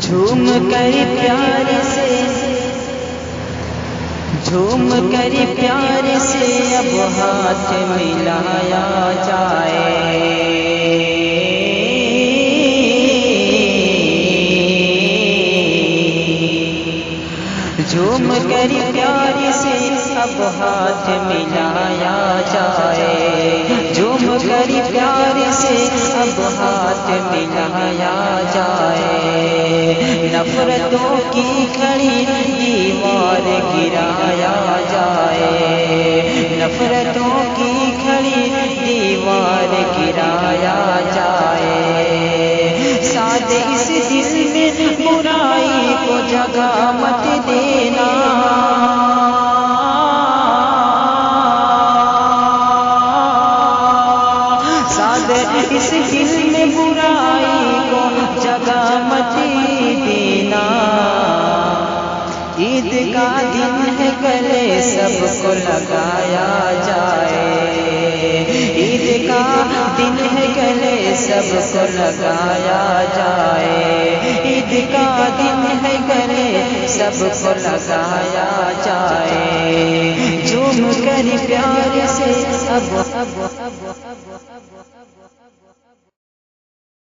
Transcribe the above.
جھوم کر پیار سے، جھوم کر پیار سے اب ہاتھ ملایا جائے، جھوم کر پیار سے اب ہاتھ ملایا جائے، جھوم کر پیار سے اب ہاتھ ملایا جائے، نفرتوں کی کھڑی دیوار گرایا جائے، نفرتوں کی کھڑی دیوار گرایا جائے، سادے اس دل میں برائی کو جگہ مت دینا، سادے اس دل میں برائی کو جگہ مت دینا، عید کا دن ہے گلے سب کو لگایا جائے، عید کا دن ہے گلے سب کو لگایا جائے، عید کا دن ہے گلے سب کو لگایا جائے، جھوم کر پیار سے اب